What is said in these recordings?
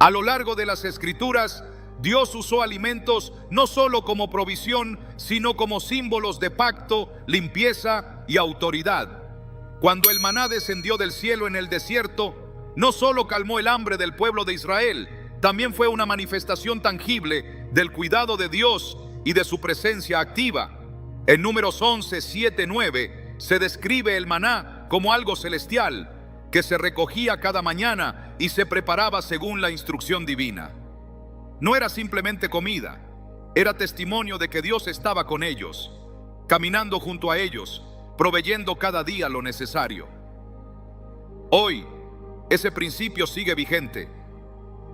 A lo largo de las Escrituras, Dios usó alimentos no solo como provisión, sino como símbolos de pacto, limpieza y autoridad. Cuando el maná descendió del cielo en el desierto, no solo calmó el hambre del pueblo de Israel, también fue una manifestación tangible del cuidado de Dios y de su presencia activa. En Números 11, 7, 9 se describe el maná como algo celestial que se recogía cada mañana y se preparaba según la instrucción divina. No era simplemente comida, era testimonio de que Dios estaba con ellos, caminando junto a ellos, proveyendo cada día lo necesario. Hoy, ese principio sigue vigente.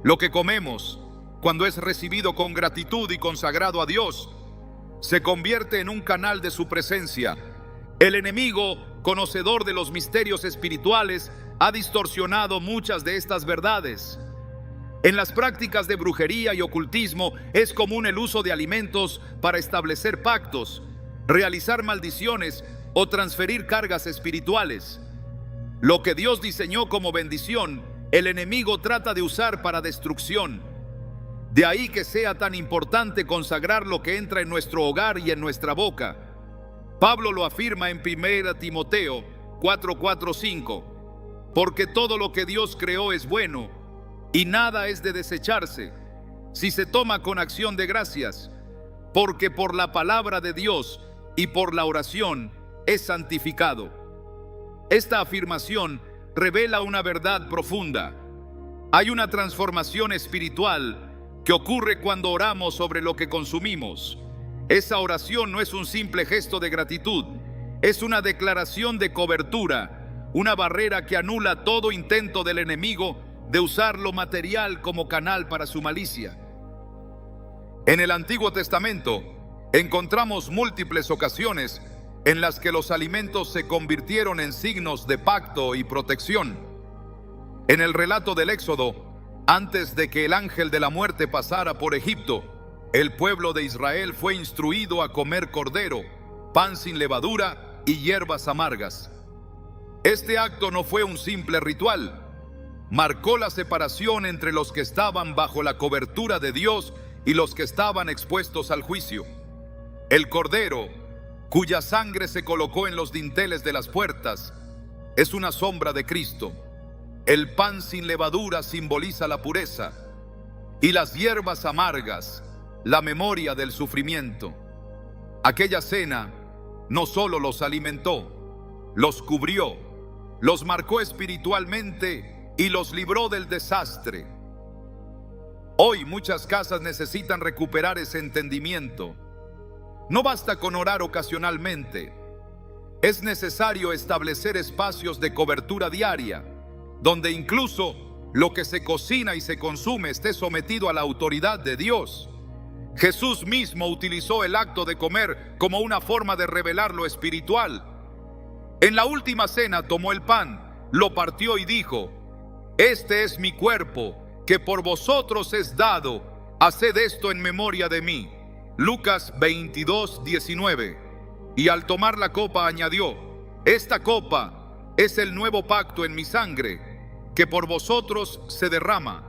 Lo que comemos, cuando es recibido con gratitud y consagrado a Dios, se convierte en un canal de su presencia. El enemigo, conocedor de los misterios espirituales, ha distorsionado muchas de estas verdades. En las prácticas de brujería y ocultismo es común el uso de alimentos para establecer pactos, realizar maldiciones o transferir cargas espirituales. Lo que Dios diseñó como bendición, el enemigo trata de usar para destrucción. De ahí que sea tan importante consagrar lo que entra en nuestro hogar y en nuestra boca. Pablo lo afirma en 1 Timoteo 4, 4, 5. Porque todo lo que Dios creó es bueno, y nada es de desecharse, si se toma con acción de gracias, porque por la palabra de Dios y por la oración es santificado. Esta afirmación revela una verdad profunda. Hay una transformación espiritual que ocurre cuando oramos sobre lo que consumimos. Esa oración no es un simple gesto de gratitud, es una declaración de cobertura, una barrera que anula todo intento del enemigo de usar lo material como canal para su malicia. En el Antiguo Testamento encontramos múltiples ocasiones en las que los alimentos se convirtieron en signos de pacto y protección. En el relato del Éxodo, antes de que el ángel de la muerte pasara por Egipto, el pueblo de Israel fue instruido a comer cordero, pan sin levadura y hierbas amargas. Este acto no fue un simple ritual. Marcó la separación entre los que estaban bajo la cobertura de Dios y los que estaban expuestos al juicio. El cordero, cuya sangre se colocó en los dinteles de las puertas, es una sombra de Cristo. El pan sin levadura simboliza la pureza, y las hierbas amargas, la memoria del sufrimiento. Aquella cena no solo los alimentó, los cubrió, los marcó espiritualmente y los libró del desastre. Hoy muchas casas necesitan recuperar ese entendimiento. No basta con orar ocasionalmente. Es necesario establecer espacios de cobertura diaria, donde incluso lo que se cocina y se consume esté sometido a la autoridad de Dios. Jesús mismo utilizó el acto de comer como una forma de revelar lo espiritual. En la última cena tomó el pan, lo partió y dijo: «Este es mi cuerpo, que por vosotros es dado. Haced esto en memoria de mí». Lucas 22, 19. Y al tomar la copa añadió: «Esta copa es el nuevo pacto en mi sangre, que por vosotros se derrama».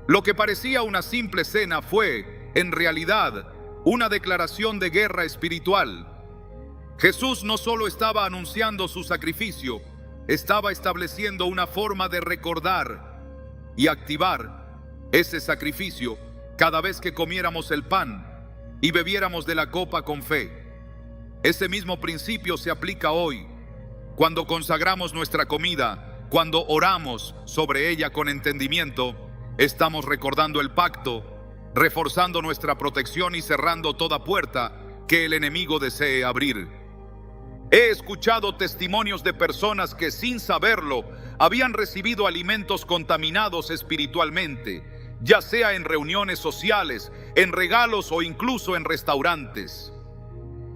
Lo que parecía una simple cena fue, en realidad, una declaración de guerra espiritual. Jesús no solo estaba anunciando su sacrificio, estaba estableciendo una forma de recordar y activar ese sacrificio cada vez que comiéramos el pan y bebiéramos de la copa con fe. Ese mismo principio se aplica hoy, cuando consagramos nuestra comida, cuando oramos sobre ella con entendimiento. Estamos recordando el pacto, reforzando nuestra protección y cerrando toda puerta que el enemigo desee abrir. He escuchado testimonios de personas que, sin saberlo, habían recibido alimentos contaminados espiritualmente, ya sea en reuniones sociales, en regalos o incluso en restaurantes.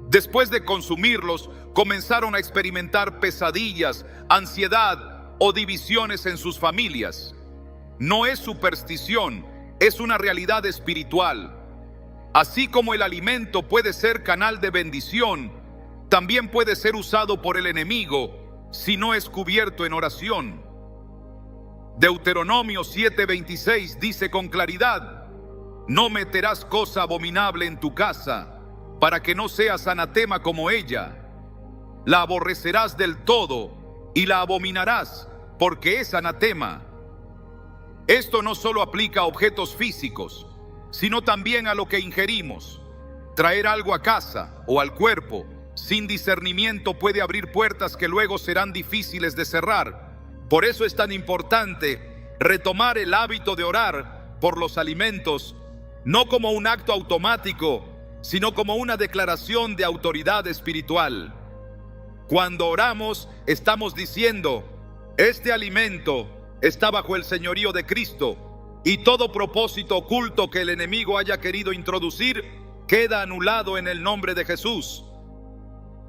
Después de consumirlos, comenzaron a experimentar pesadillas, ansiedad o divisiones en sus familias. No es superstición, es una realidad espiritual. Así como el alimento puede ser canal de bendición, también puede ser usado por el enemigo si no es cubierto en oración. Deuteronomio 7:26 dice con claridad: no meterás cosa abominable en tu casa, para que no seas anatema como ella. La aborrecerás del todo y la abominarás, porque es anatema. Esto no solo aplica a objetos físicos, sino también a lo que ingerimos. Traer algo a casa o al cuerpo sin discernimiento puede abrir puertas que luego serán difíciles de cerrar. Por eso es tan importante retomar el hábito de orar por los alimentos, no como un acto automático, sino como una declaración de autoridad espiritual. Cuando oramos, estamos diciendo: este alimento está bajo el señorío de Cristo, y todo propósito oculto que el enemigo haya querido introducir queda anulado en el nombre de Jesús.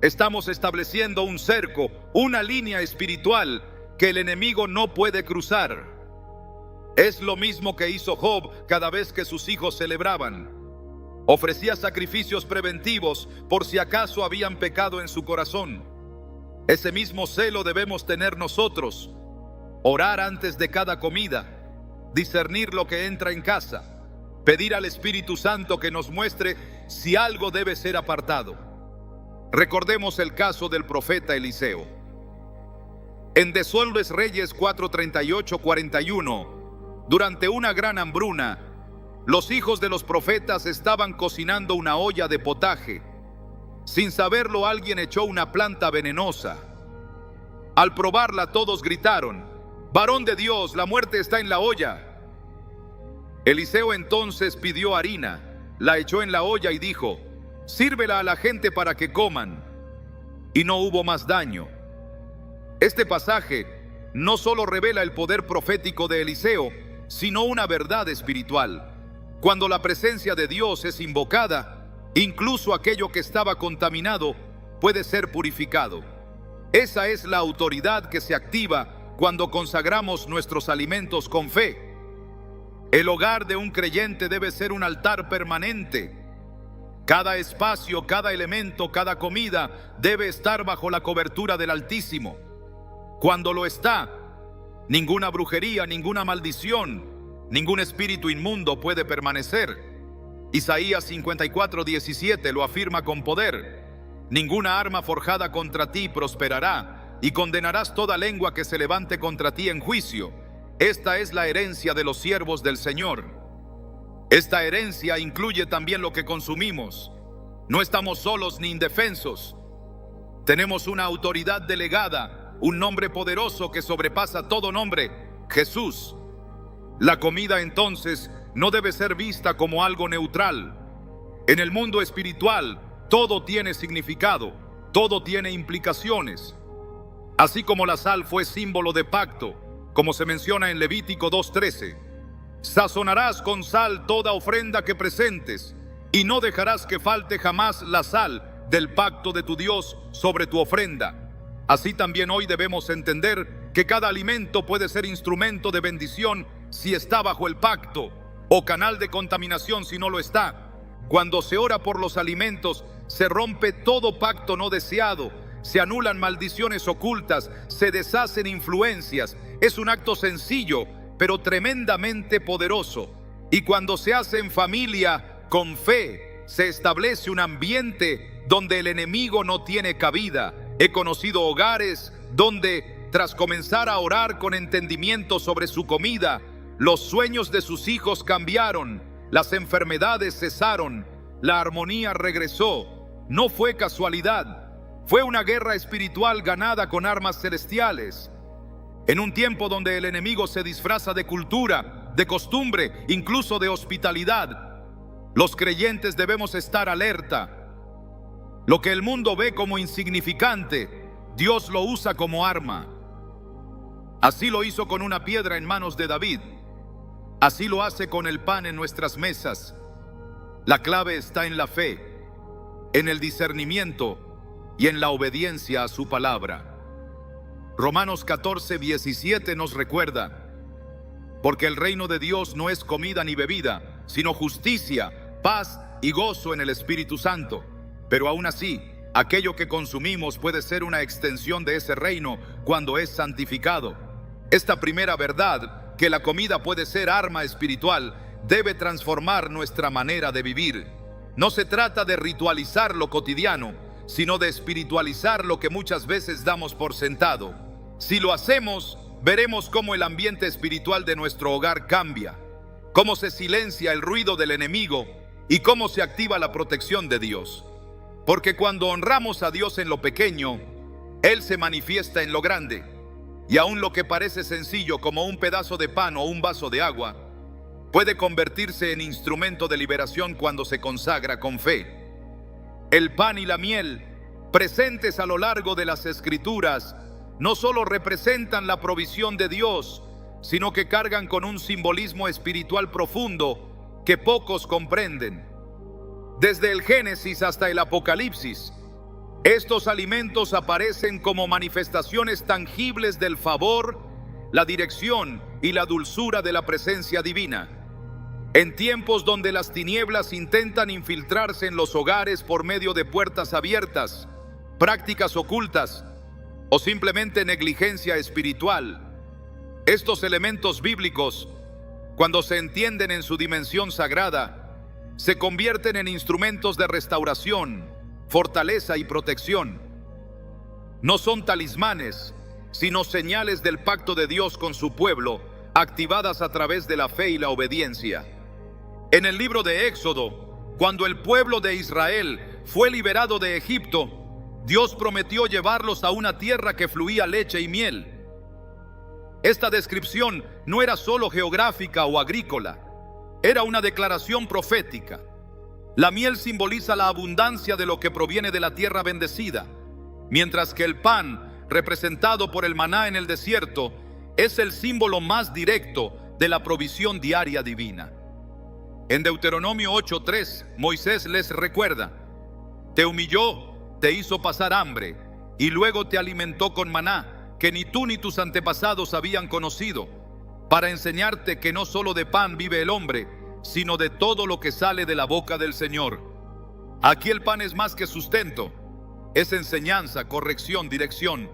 Estamos estableciendo un cerco, una línea espiritual que el enemigo no puede cruzar. Es lo mismo que hizo Job cada vez que sus hijos celebraban. Ofrecía sacrificios preventivos por si acaso habían pecado en su corazón. Ese mismo celo debemos tener nosotros. Orar antes de cada comida, discernir lo que entra en casa, pedir al Espíritu Santo que nos muestre si algo debe ser apartado. Recordemos el caso del profeta Eliseo. En Desuelves Reyes 4:38-41, durante una gran hambruna, los hijos de los profetas estaban cocinando una olla de potaje. Sin saberlo, alguien echó una planta venenosa. Al probarla, todos gritaron: «Varón de Dios, la muerte está en la olla». Eliseo entonces pidió harina, la echó en la olla y dijo: «Sírvela a la gente para que coman». Y no hubo más daño. Este pasaje no solo revela el poder profético de Eliseo, sino una verdad espiritual. Cuando la presencia de Dios es invocada, incluso aquello que estaba contaminado puede ser purificado. Esa es la autoridad que se activa cuando consagramos nuestros alimentos con fe. El hogar de un creyente debe ser un altar permanente. Cada espacio, cada elemento, cada comida debe estar bajo la cobertura del Altísimo. Cuando lo está, ninguna brujería, ninguna maldición, ningún espíritu inmundo puede permanecer. Isaías 54:17 lo afirma con poder: ninguna arma forjada contra ti prosperará, y condenarás toda lengua que se levante contra ti en juicio. Esta es la herencia de los siervos del Señor. Esta herencia incluye también lo que consumimos. No estamos solos ni indefensos. Tenemos una autoridad delegada, un nombre poderoso que sobrepasa todo nombre: Jesús. La comida entonces no debe ser vista como algo neutral. En el mundo espiritual, todo tiene significado, todo tiene implicaciones. Así como la sal fue símbolo de pacto, como se menciona en Levítico 2:13, sazonarás con sal toda ofrenda que presentes, y no dejarás que falte jamás la sal del pacto de tu Dios sobre tu ofrenda. Así también hoy debemos entender que cada alimento puede ser instrumento de bendición si está bajo el pacto, o canal de contaminación si no lo está. Cuando se ora por los alimentos, se rompe todo pacto no deseado, se anulan maldiciones ocultas, se deshacen influencias. Es un acto sencillo, pero tremendamente poderoso. Y cuando se hace en familia, con fe, se establece un ambiente donde el enemigo no tiene cabida. He conocido hogares donde, tras comenzar a orar con entendimiento sobre su comida, los sueños de sus hijos cambiaron, las enfermedades cesaron, la armonía regresó. No fue casualidad. Fue una guerra espiritual ganada con armas celestiales. En un tiempo donde el enemigo se disfraza de cultura, de costumbre, incluso de hospitalidad, los creyentes debemos estar alerta. Lo que el mundo ve como insignificante, Dios lo usa como arma. Así lo hizo con una piedra en manos de David. Así lo hace con el pan en nuestras mesas. La clave está en la fe, en el discernimiento y en la obediencia a su palabra. Romanos 14:17 nos recuerda: porque el reino de Dios no es comida ni bebida, sino justicia, paz y gozo en el Espíritu Santo. Pero aún así, aquello que consumimos puede ser una extensión de ese reino cuando es santificado. Esta primera verdad, que la comida puede ser arma espiritual, debe transformar nuestra manera de vivir. No se trata de ritualizar lo cotidiano, sino de espiritualizar lo que muchas veces damos por sentado. Si lo hacemos, veremos cómo el ambiente espiritual de nuestro hogar cambia, cómo se silencia el ruido del enemigo y cómo se activa la protección de Dios. Porque cuando honramos a Dios en lo pequeño, Él se manifiesta en lo grande. Y aún lo que parece sencillo como un pedazo de pan o un vaso de agua, puede convertirse en instrumento de liberación cuando se consagra con fe. El pan y la miel, presentes a lo largo de las Escrituras, no solo representan la provisión de Dios, sino que cargan con un simbolismo espiritual profundo que pocos comprenden. Desde el Génesis hasta el Apocalipsis, estos alimentos aparecen como manifestaciones tangibles del favor, la dirección y la dulzura de la presencia divina. En tiempos donde las tinieblas intentan infiltrarse en los hogares por medio de puertas abiertas, prácticas ocultas o simplemente negligencia espiritual, estos elementos bíblicos, cuando se entienden en su dimensión sagrada, se convierten en instrumentos de restauración, fortaleza y protección. No son talismanes, sino señales del pacto de Dios con su pueblo, activadas a través de la fe y la obediencia. En el libro de Éxodo, cuando el pueblo de Israel fue liberado de Egipto, Dios prometió llevarlos a una tierra que fluía leche y miel. Esta descripción no era solo geográfica o agrícola, era una declaración profética. La miel simboliza la abundancia de lo que proviene de la tierra bendecida, mientras que el pan, representado por el maná en el desierto, es el símbolo más directo de la provisión diaria divina. En Deuteronomio 8:3, Moisés les recuerda: te humilló, te hizo pasar hambre, y luego te alimentó con maná, que ni tú ni tus antepasados habían conocido, para enseñarte que no solo de pan vive el hombre, sino de todo lo que sale de la boca del Señor. Aquí el pan es más que sustento, es enseñanza, corrección, dirección.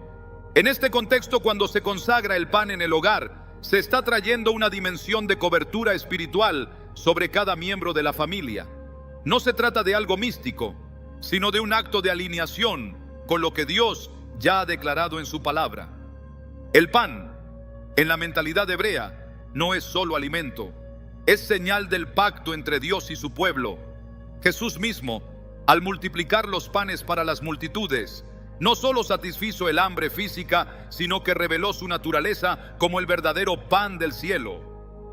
En este contexto, cuando se consagra el pan en el hogar, se está trayendo una dimensión de cobertura espiritual sobre cada miembro de la familia. No se trata de algo místico, sino de un acto de alineación con lo que Dios ya ha declarado en su palabra. El pan, en la mentalidad hebrea, no es solo alimento, es señal del pacto entre Dios y su pueblo. Jesús mismo, al multiplicar los panes para las multitudes, no solo satisfizo el hambre física, sino que reveló su naturaleza como el verdadero pan del cielo.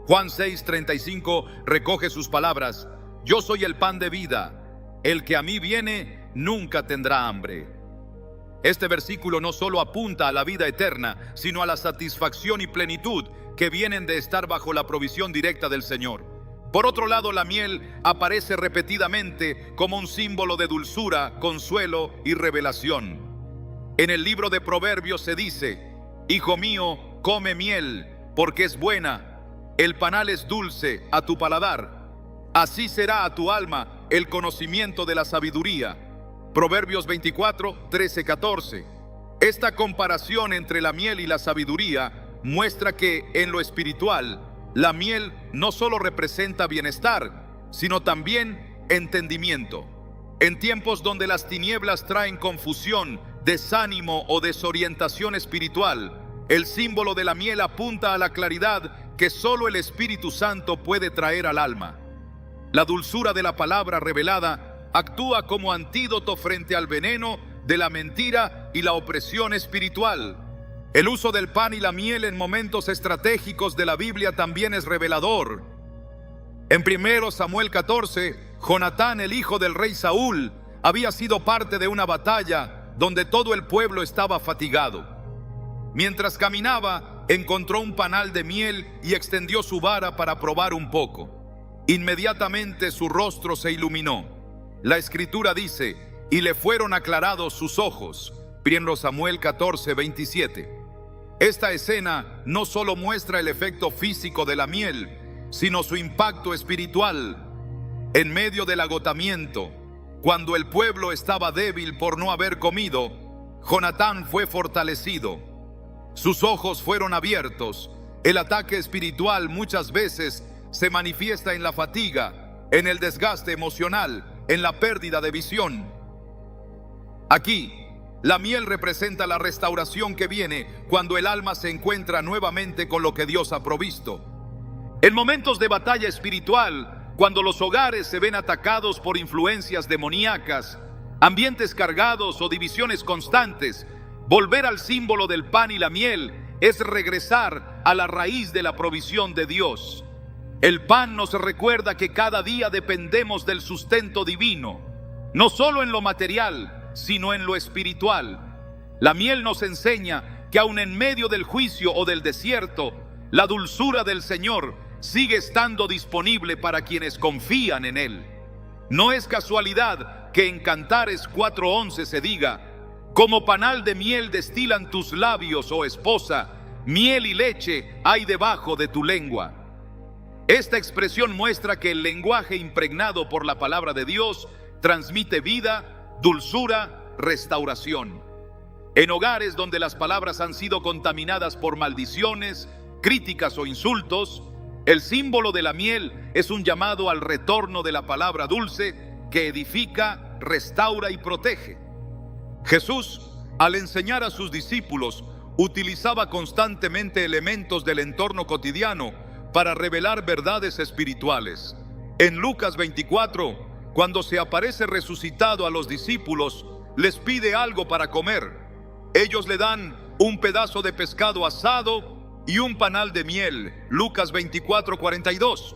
Juan 6:35 recoge sus palabras: yo soy el pan de vida, el que a mí viene nunca tendrá hambre. Este versículo no solo apunta a la vida eterna, sino a la satisfacción y plenitud que vienen de estar bajo la provisión directa del Señor. Por otro lado, la miel aparece repetidamente como un símbolo de dulzura, consuelo y revelación. En el libro de Proverbios se dice: hijo mío, come miel, porque es buena, el panal es dulce a tu paladar, así será a tu alma el conocimiento de la sabiduría. Proverbios 24, 13, 14. Esta comparación entre la miel y la sabiduría muestra que en lo espiritual, la miel no solo representa bienestar, sino también entendimiento. En tiempos donde las tinieblas traen confusión, desánimo o desorientación espiritual, el símbolo de la miel apunta a la claridad que solo el Espíritu Santo puede traer al alma. La dulzura de la palabra revelada actúa como antídoto frente al veneno de la mentira y la opresión espiritual. El uso del pan y la miel en momentos estratégicos de la Biblia también es revelador. En 1 Samuel 14, Jonatán, el hijo del rey Saúl, había sido parte de una batalla donde todo el pueblo estaba fatigado. Mientras caminaba, encontró un panal de miel y extendió su vara para probar un poco. Inmediatamente su rostro se iluminó. La escritura dice: y le fueron aclarados sus ojos. 1 Samuel 14, 27. Esta escena no solo muestra el efecto físico de la miel, sino su impacto espiritual. En medio del agotamiento, cuando el pueblo estaba débil por no haber comido, Jonatán fue fortalecido. Sus ojos fueron abiertos. El ataque espiritual muchas veces se manifiesta en la fatiga, en el desgaste emocional, en la pérdida de visión. Aquí, la miel representa la restauración que viene cuando el alma se encuentra nuevamente con lo que Dios ha provisto. En momentos de batalla espiritual, cuando los hogares se ven atacados por influencias demoníacas, ambientes cargados o divisiones constantes, volver al símbolo del pan y la miel es regresar a la raíz de la provisión de Dios. El pan nos recuerda que cada día dependemos del sustento divino, no solo en lo material, sino en lo espiritual. La miel nos enseña que aun en medio del juicio o del desierto, la dulzura del Señor sigue estando disponible para quienes confían en Él. No es casualidad que en Cantares 4:11 se diga: como panal de miel destilan tus labios, oh esposa, miel y leche hay debajo de tu lengua. Esta expresión muestra que el lenguaje impregnado por la palabra de Dios transmite vida, dulzura, restauración. En hogares donde las palabras han sido contaminadas por maldiciones, críticas o insultos, el símbolo de la miel es un llamado al retorno de la palabra dulce que edifica, restaura y protege. Jesús, al enseñar a sus discípulos, utilizaba constantemente elementos del entorno cotidiano para revelar verdades espirituales. En Lucas 24, cuando se aparece resucitado a los discípulos, les pide algo para comer. Ellos le dan un pedazo de pescado asado y un panal de miel. Lucas 24:42.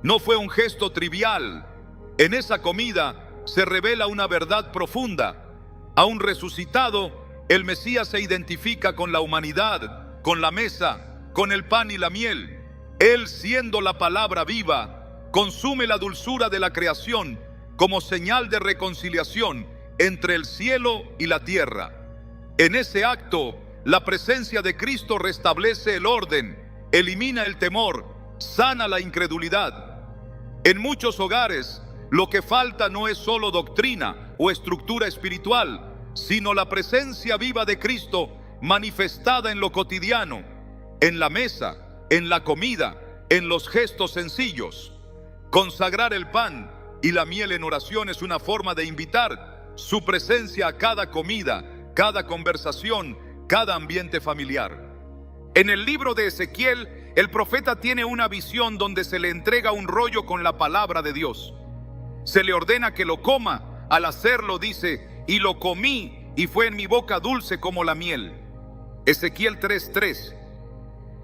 No fue un gesto trivial. En esa comida se revela una verdad profunda. Aún resucitado, el Mesías se identifica con la humanidad, con la mesa, con el pan y la miel. Él, siendo la palabra viva, consume la dulzura de la creación como señal de reconciliación entre el cielo y la tierra. En ese acto, la presencia de Cristo restablece el orden, elimina el temor, sana la incredulidad. En muchos hogares, lo que falta no es solo doctrina o estructura espiritual, sino la presencia viva de Cristo manifestada en lo cotidiano, en la mesa, en la comida, en los gestos sencillos. Consagrar el pan y la miel en oración es una forma de invitar su presencia a cada comida, cada conversación, cada ambiente familiar. En el libro de Ezequiel, el profeta tiene una visión donde se le entrega un rollo con la palabra de Dios. Se le ordena que lo coma. Al hacerlo dice: y lo comí, y fue en mi boca dulce como la miel. Ezequiel 3:3.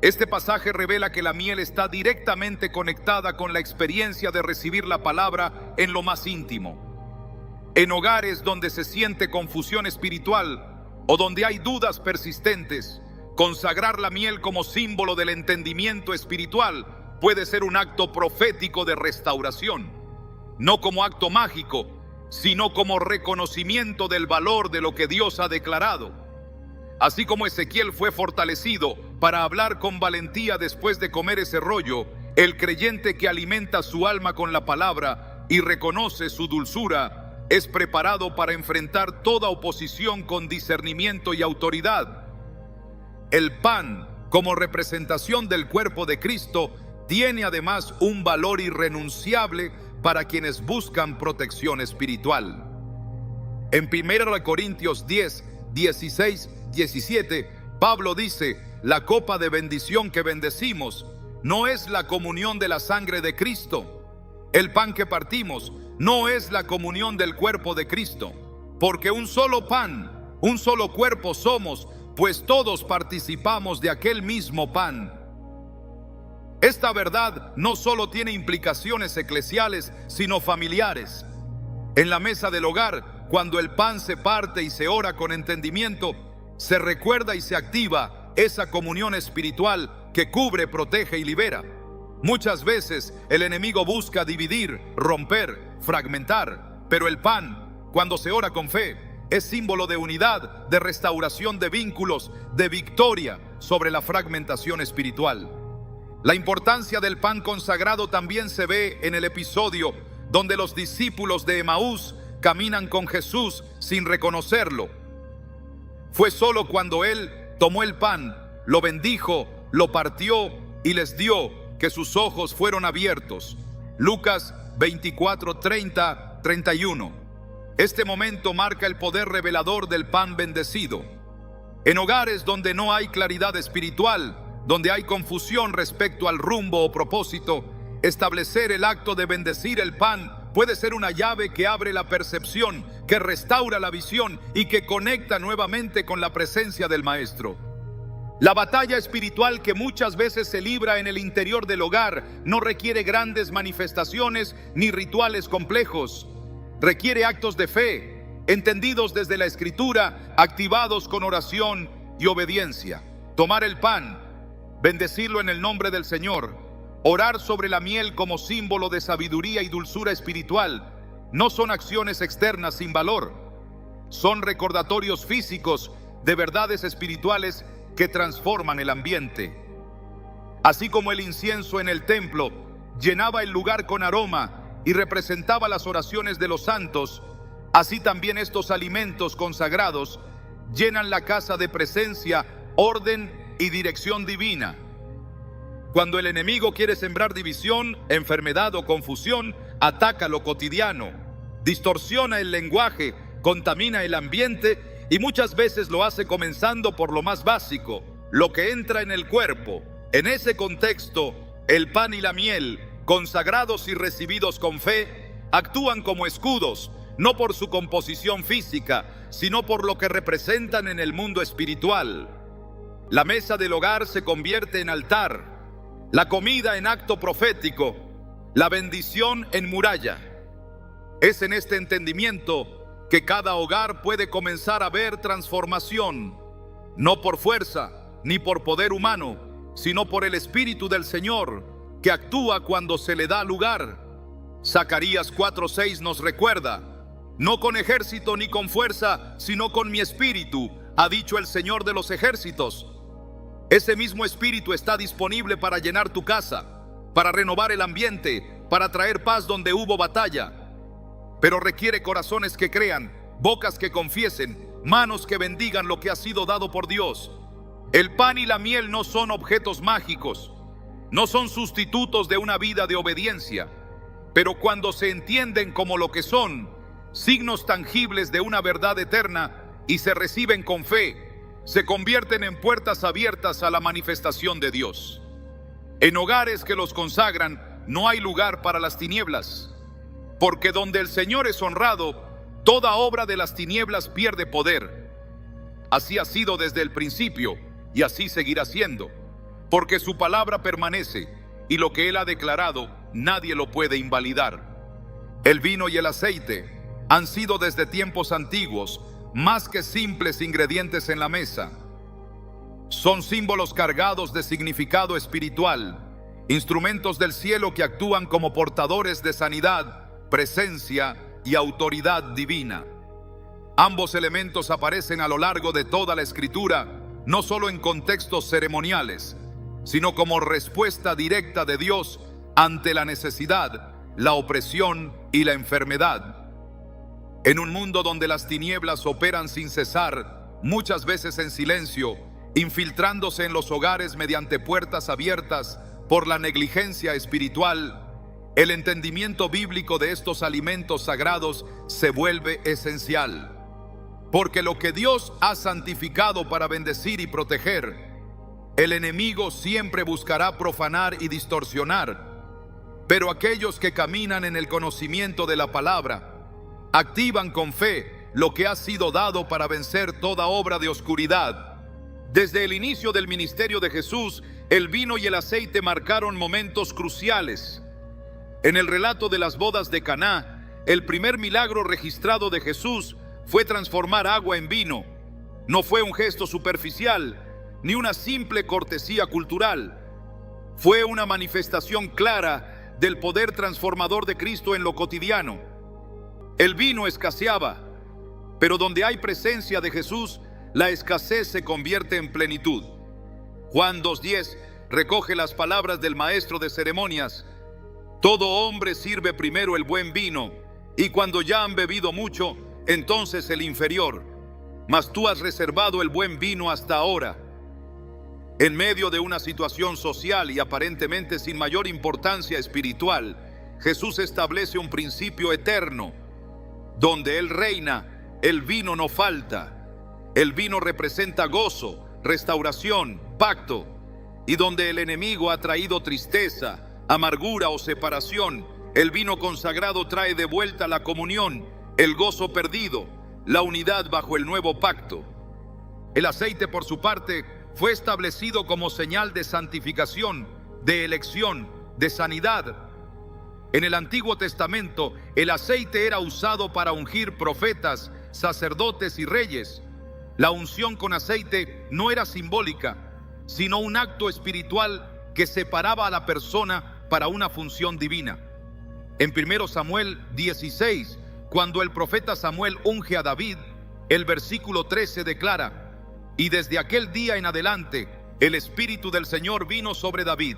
Este pasaje revela que la miel está directamente conectada con la experiencia de recibir la palabra en lo más íntimo. En hogares donde se siente confusión espiritual o donde hay dudas persistentes, consagrar la miel como símbolo del entendimiento espiritual puede ser un acto profético de restauración. No como acto mágico, sino como reconocimiento del valor de lo que Dios ha declarado. Así como Ezequiel fue fortalecido para hablar con valentía después de comer ese rollo, el creyente que alimenta su alma con la palabra y reconoce su dulzura es preparado para enfrentar toda oposición con discernimiento y autoridad. El pan, como representación del cuerpo de Cristo, tiene además un valor irrenunciable para quienes buscan protección espiritual. En 1 Corintios 10, 16, 17, Pablo dice: la copa de bendición que bendecimos no es la comunión de la sangre de Cristo. El pan que partimos no es la comunión del cuerpo de Cristo, porque un solo pan, un solo cuerpo somos, pues todos participamos de aquel mismo pan. Esta verdad no solo tiene implicaciones eclesiales, sino familiares. En la mesa del hogar, cuando el pan se parte y se ora con entendimiento, se recuerda y se activa esa comunión espiritual que cubre, protege y libera. Muchas veces el enemigo busca dividir, romper, fragmentar, pero el pan, cuando se ora con fe, es símbolo de unidad, de restauración de vínculos, de victoria sobre la fragmentación espiritual. La importancia del pan consagrado también se ve en el episodio donde los discípulos de Emaús caminan con Jesús sin reconocerlo. Fue solo cuando Él tomó el pan, lo bendijo, lo partió y les dio, que sus ojos fueron abiertos. Lucas 24, 30, 31. Este momento marca el poder revelador del pan bendecido. En hogares donde no hay claridad espiritual, donde hay confusión respecto al rumbo o propósito, establecer el acto de bendecir el pan puede ser una llave que abre la percepción, que restaura la visión y que conecta nuevamente con la presencia del Maestro. La batalla espiritual que muchas veces se libra en el interior del hogar no requiere grandes manifestaciones ni rituales complejos. Requiere actos de fe, entendidos desde la Escritura, activados con oración y obediencia. Tomar el pan, bendecirlo en el nombre del Señor, orar sobre la miel como símbolo de sabiduría y dulzura espiritual, no son acciones externas sin valor. Son recordatorios físicos de verdades espirituales que transforman el ambiente. Así como el incienso en el templo llenaba el lugar con aroma y representaba las oraciones de los santos, así también estos alimentos consagrados llenan la casa de presencia, orden y dirección divina. Cuando el enemigo quiere sembrar división, enfermedad o confusión, ataca lo cotidiano, distorsiona el lenguaje, contamina el ambiente y muchas veces lo hace comenzando por lo más básico, lo que entra en el cuerpo. En ese contexto, el pan y la miel, consagrados y recibidos con fe, actúan como escudos, no por su composición física, sino por lo que representan en el mundo espiritual. La mesa del hogar se convierte en altar, la comida en acto profético, la bendición en muralla. Es en este entendimiento que cada hogar puede comenzar a ver transformación, no por fuerza ni por poder humano, sino por el Espíritu del Señor, que actúa cuando se le da lugar. Zacarías 4:6 nos recuerda: no con ejército ni con fuerza, sino con mi espíritu, ha dicho el Señor de los ejércitos. Ese mismo espíritu está disponible para llenar tu casa, para renovar el ambiente, para traer paz donde hubo batalla. Pero requiere corazones que crean, bocas que confiesen, manos que bendigan lo que ha sido dado por Dios. El pan y la miel no son objetos mágicos, no son sustitutos de una vida de obediencia, pero cuando se entienden como lo que son, signos tangibles de una verdad eterna, y se reciben con fe, se convierten en puertas abiertas a la manifestación de Dios. En hogares que los consagran, no hay lugar para las tinieblas, porque donde el Señor es honrado, toda obra de las tinieblas pierde poder. Así ha sido desde el principio, y así seguirá siendo, porque su palabra permanece, y lo que Él ha declarado, nadie lo puede invalidar. El vino y el aceite han sido desde tiempos antiguos más que simples ingredientes en la mesa. Son símbolos cargados de significado espiritual, instrumentos del cielo que actúan como portadores de sanidad, presencia y autoridad divina. Ambos elementos aparecen a lo largo de toda la Escritura, no solo en contextos ceremoniales, sino como respuesta directa de Dios ante la necesidad, la opresión y la enfermedad. En un mundo donde las tinieblas operan sin cesar, muchas veces en silencio, infiltrándose en los hogares mediante puertas abiertas por la negligencia espiritual, el entendimiento bíblico de estos alimentos sagrados se vuelve esencial. Porque lo que Dios ha santificado para bendecir y proteger, el enemigo siempre buscará profanar y distorsionar. Pero aquellos que caminan en el conocimiento de la palabra, activan con fe lo que ha sido dado para vencer toda obra de oscuridad. Desde el inicio del ministerio de Jesús, el vino y el aceite marcaron momentos cruciales. En el relato de las bodas de Caná, el primer milagro registrado de Jesús fue transformar agua en vino. No fue un gesto superficial, ni una simple cortesía cultural. Fue una manifestación clara del poder transformador de Cristo en lo cotidiano. El vino escaseaba, pero donde hay presencia de Jesús, la escasez se convierte en plenitud. Juan 2:10 recoge las palabras del maestro de ceremonias: todo hombre sirve primero el buen vino, y cuando ya han bebido mucho, entonces el inferior. Mas tú has reservado el buen vino hasta ahora. En medio de una situación social y aparentemente sin mayor importancia espiritual, Jesús establece un principio eterno. Donde Él reina, el vino no falta. El vino representa gozo, restauración, pacto. Y donde el enemigo ha traído tristeza, amargura o separación, el vino consagrado trae de vuelta la comunión, el gozo perdido, la unidad bajo el nuevo pacto. El aceite, por su parte, fue establecido como señal de santificación, de elección, de sanidad. En el Antiguo Testamento, el aceite era usado para ungir profetas, sacerdotes y reyes. La unción con aceite no era simbólica, sino un acto espiritual que separaba a la persona para una función divina. En 1 Samuel 16, cuando el profeta Samuel unge a David, el versículo 13 declara: y desde aquel día en adelante, el Espíritu del Señor vino sobre David.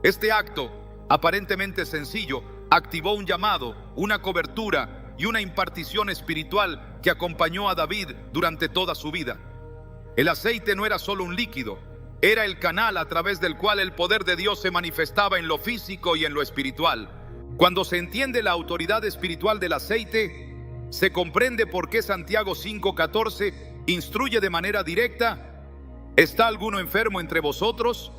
Este acto, aparentemente sencillo, activó un llamado, una cobertura y una impartición espiritual que acompañó a David durante toda su vida. El aceite no era solo un líquido, era el canal a través del cual el poder de Dios se manifestaba en lo físico y en lo espiritual. Cuando se entiende la autoridad espiritual del aceite, se comprende por qué Santiago 5:14 instruye de manera directa: ¿está alguno enfermo entre vosotros?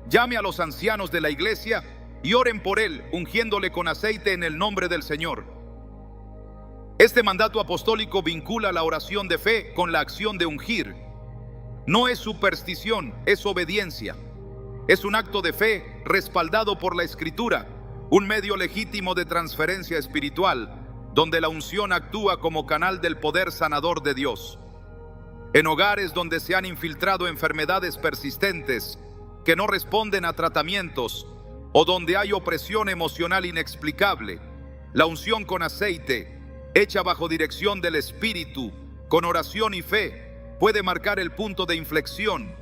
Llame a los ancianos de la iglesia y oren por él, ungiéndole con aceite en el nombre del Señor. Este mandato apostólico vincula la oración de fe con la acción de ungir. No es superstición, es obediencia. Es un acto de fe respaldado por la Escritura, un medio legítimo de transferencia espiritual, donde la unción actúa como canal del poder sanador de Dios. En hogares donde se han infiltrado enfermedades persistentes que no responden a tratamientos o donde hay opresión emocional inexplicable, la unción con aceite, hecha bajo dirección del Espíritu, con oración y fe, puede marcar el punto de inflexión.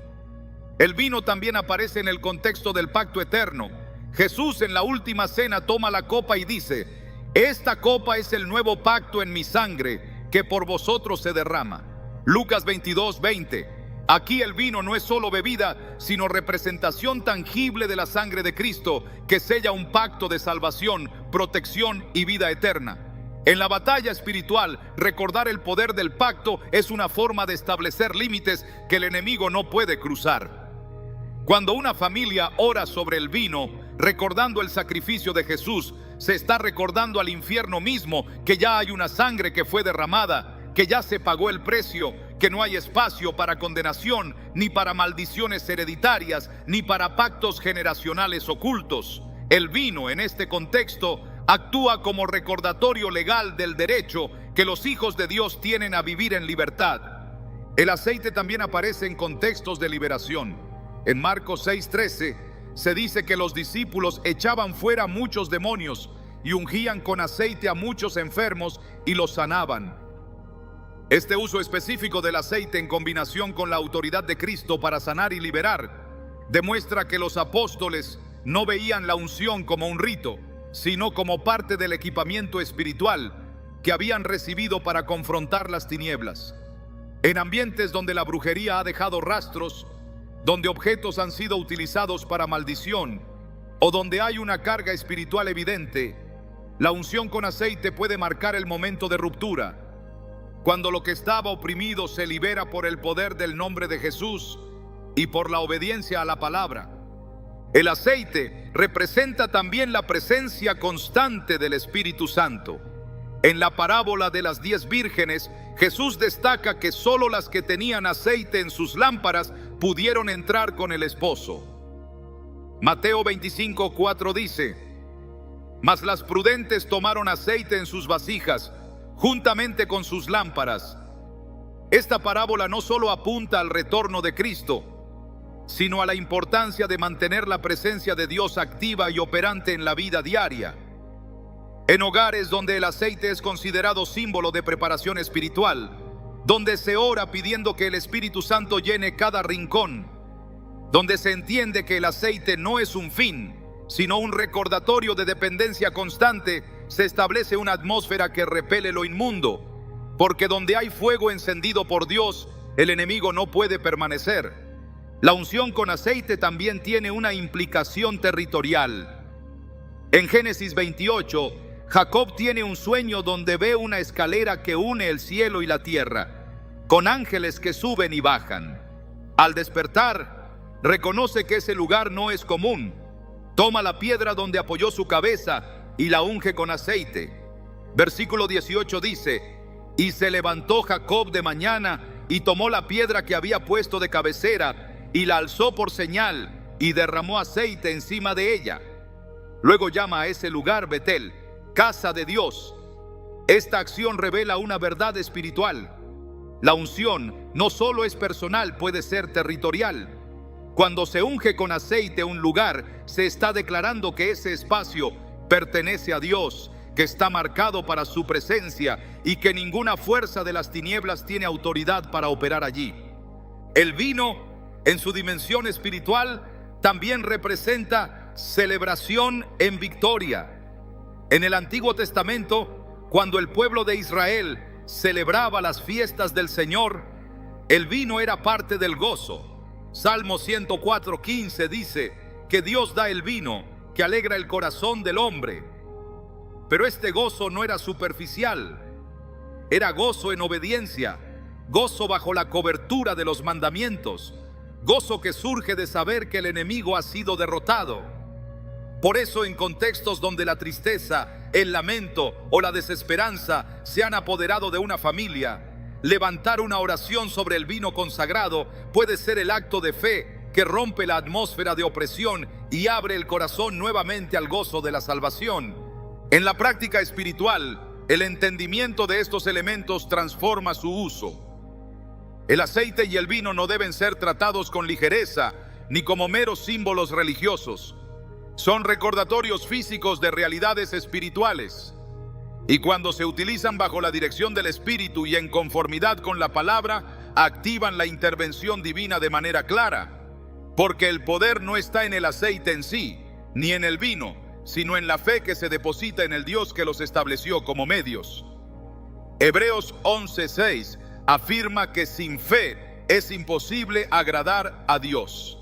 El vino también aparece en el contexto del pacto eterno. Jesús en la última cena toma la copa y dice: esta copa es el nuevo pacto en mi sangre, que por vosotros se derrama. Lucas 22:20. Aquí el vino no es solo bebida, sino representación tangible de la sangre de Cristo, que sella un pacto de salvación, protección y vida eterna. En la batalla espiritual, recordar el poder del pacto es una forma de establecer límites que el enemigo no puede cruzar. Cuando una familia ora sobre el vino, recordando el sacrificio de Jesús, se está recordando al infierno mismo que ya hay una sangre que fue derramada, que ya se pagó el precio, que no hay espacio para condenación, ni para maldiciones hereditarias, ni para pactos generacionales ocultos. El vino, en este contexto, actúa como recordatorio legal del derecho que los hijos de Dios tienen a vivir en libertad. El aceite también aparece en contextos de liberación. En Marcos 6:13 se dice que los discípulos echaban fuera muchos demonios y ungían con aceite a muchos enfermos y los sanaban. Este uso específico del aceite en combinación con la autoridad de Cristo para sanar y liberar demuestra que los apóstoles no veían la unción como un rito, sino como parte del equipamiento espiritual que habían recibido para confrontar las tinieblas. En ambientes donde la brujería ha dejado rastros, donde objetos han sido utilizados para maldición o donde hay una carga espiritual evidente, la unción con aceite puede marcar el momento de ruptura, cuando lo que estaba oprimido se libera por el poder del nombre de Jesús y por la obediencia a la palabra. El aceite representa también la presencia constante del Espíritu Santo. En la parábola de las 10 vírgenes, Jesús destaca que solo las que tenían aceite en sus lámparas pudieron entrar con el esposo. Mateo 25:4 dice: mas las prudentes tomaron aceite en sus vasijas, juntamente con sus lámparas. Esta parábola no solo apunta al retorno de Cristo, sino a la importancia de mantener la presencia de Dios activa y operante en la vida diaria. En hogares donde el aceite es considerado símbolo de preparación espiritual, donde se ora pidiendo que el Espíritu Santo llene cada rincón, donde se entiende que el aceite no es un fin, sino un recordatorio de dependencia constante, se establece una atmósfera que repele lo inmundo, porque donde hay fuego encendido por Dios, el enemigo no puede permanecer. La unción con aceite también tiene una implicación territorial. En Génesis 28, Jacob tiene un sueño donde ve una escalera que une el cielo y la tierra, con ángeles que suben y bajan. Al despertar, reconoce que ese lugar no es común. Toma la piedra donde apoyó su cabeza y la unge con aceite. Versículo 18 dice: y se levantó Jacob de mañana y tomó la piedra que había puesto de cabecera y la alzó por señal y derramó aceite encima de ella. Luego llama a ese lugar Betel, casa de Dios. Esta acción revela una verdad espiritual. La unción no solo es personal, puede ser territorial. Cuando se unge con aceite un lugar, se está declarando que ese espacio pertenece a Dios, que está marcado para su presencia y que ninguna fuerza de las tinieblas tiene autoridad para operar allí. El vino, en su dimensión espiritual, también representa celebración en victoria. En el Antiguo Testamento, cuando el pueblo de Israel celebraba las fiestas del Señor, el vino era parte del gozo. Salmo 104:15 dice que Dios da el vino que alegra el corazón del hombre. Pero este gozo no era superficial, era gozo en obediencia, gozo bajo la cobertura de los mandamientos, gozo que surge de saber que el enemigo ha sido derrotado. Por eso, en contextos donde la tristeza, el lamento o la desesperanza se han apoderado de una familia, levantar una oración sobre el vino consagrado puede ser el acto de fe que rompe la atmósfera de opresión y abre el corazón nuevamente al gozo de la salvación. En la práctica espiritual, el entendimiento de estos elementos transforma su uso. El aceite y el vino no deben ser tratados con ligereza ni como meros símbolos religiosos. Son recordatorios físicos de realidades espirituales. Y cuando se utilizan bajo la dirección del Espíritu y en conformidad con la palabra, activan la intervención divina de manera clara. Porque el poder no está en el aceite en sí, ni en el vino, sino en la fe que se deposita en el Dios que los estableció como medios. Hebreos 11:6 afirma que sin fe es imposible agradar a Dios.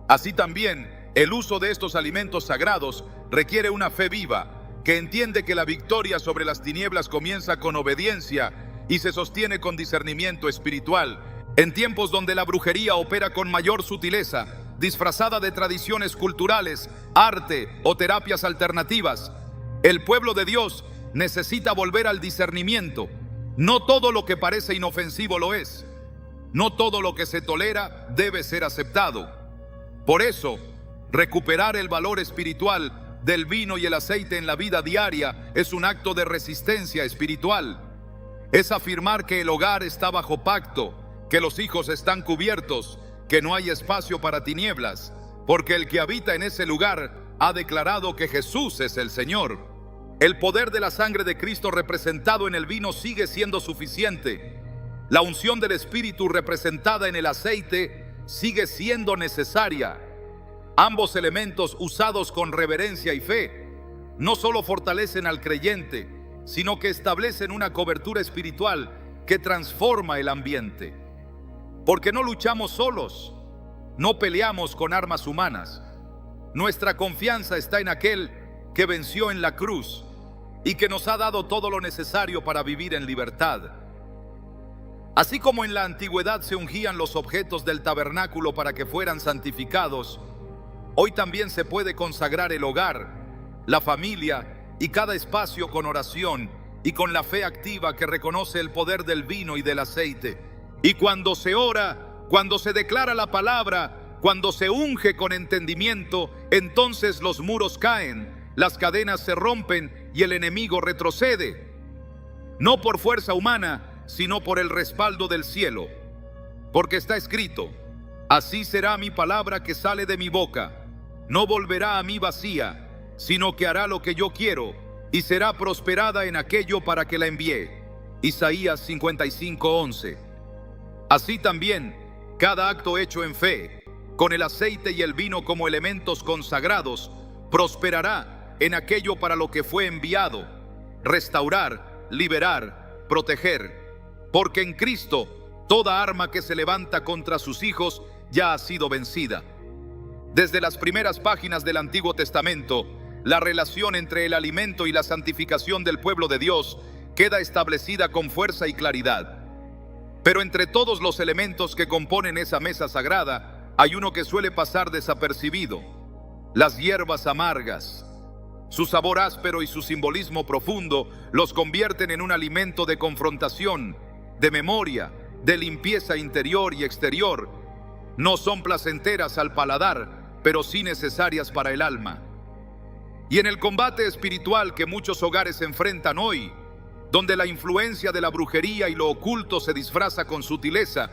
Así también, el uso de estos alimentos sagrados requiere una fe viva, que entiende que la victoria sobre las tinieblas comienza con obediencia y se sostiene con discernimiento espiritual. En tiempos donde la brujería opera con mayor sutileza, disfrazada de tradiciones culturales, arte o terapias alternativas, el pueblo de Dios necesita volver al discernimiento. No todo lo que parece inofensivo lo es. No todo lo que se tolera debe ser aceptado. Por eso, recuperar el valor espiritual del vino y el aceite en la vida diaria es un acto de resistencia espiritual. Es afirmar que el hogar está bajo pacto, que los hijos están cubiertos, que no hay espacio para tinieblas, porque el que habita en ese lugar ha declarado que Jesús es el Señor. El poder de la sangre de Cristo representado en el vino sigue siendo suficiente. La unción del Espíritu representada en el aceite sigue siendo necesaria. Ambos elementos, usados con reverencia y fe, no solo fortalecen al creyente, sino que establecen una cobertura espiritual que transforma el ambiente. Porque no luchamos solos, no peleamos con armas humanas. Nuestra confianza está en aquel que venció en la cruz y que nos ha dado todo lo necesario para vivir en libertad. Así como en la antigüedad se ungían los objetos del tabernáculo para que fueran santificados, hoy también se puede consagrar el hogar, la familia y cada espacio con oración y con la fe activa que reconoce el poder del vino y del aceite. Y cuando se ora, cuando se declara la palabra, cuando se unge con entendimiento, entonces los muros caen, las cadenas se rompen y el enemigo retrocede. No por fuerza humana, sino por el respaldo del cielo. Porque está escrito: así será mi palabra que sale de mi boca. No volverá a mí vacía, sino que hará lo que yo quiero y será prosperada en aquello para que la envié. Isaías 55:11. Así también, cada acto hecho en fe, con el aceite y el vino como elementos consagrados, prosperará en aquello para lo que fue enviado: restaurar, liberar, proteger. Porque en Cristo, toda arma que se levanta contra sus hijos ya ha sido vencida. Desde las primeras páginas del Antiguo Testamento, la relación entre el alimento y la santificación del pueblo de Dios queda establecida con fuerza y claridad. Pero entre todos los elementos que componen esa mesa sagrada, hay uno que suele pasar desapercibido: las hierbas amargas. Su sabor áspero y su simbolismo profundo los convierten en un alimento de confrontación, de memoria, de limpieza interior y exterior. No son placenteras al paladar, pero sí necesarias para el alma. Y en el combate espiritual que muchos hogares enfrentan hoy, donde la influencia de la brujería y lo oculto se disfraza con sutileza,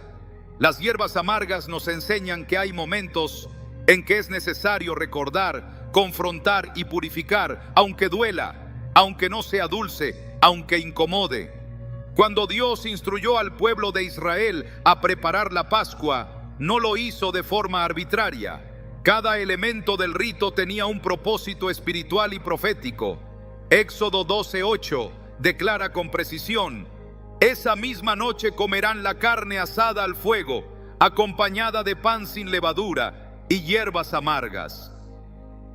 las hierbas amargas nos enseñan que hay momentos en que es necesario recordar, confrontar y purificar, aunque duela, aunque no sea dulce, aunque incomode. Cuando Dios instruyó al pueblo de Israel a preparar la Pascua, no lo hizo de forma arbitraria. Cada elemento del rito tenía un propósito espiritual y profético. Éxodo 12:8 declara con precisión: esa misma noche comerán la carne asada al fuego, acompañada de pan sin levadura y hierbas amargas.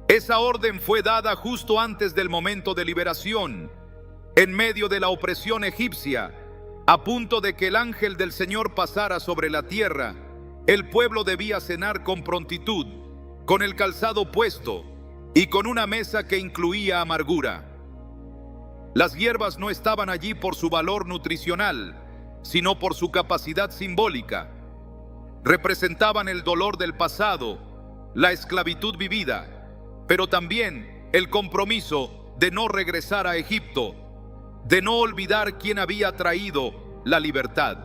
Esa orden fue dada justo antes del momento de liberación, en medio de la opresión egipcia, a punto de que el ángel del Señor pasara sobre la tierra. El pueblo debía cenar con prontitud, con el calzado puesto y con una mesa que incluía amargura. Las hierbas no estaban allí por su valor nutricional, sino por su capacidad simbólica. Representaban el dolor del pasado, la esclavitud vivida, pero también el compromiso de no regresar a Egipto, de no olvidar quién había traído la libertad.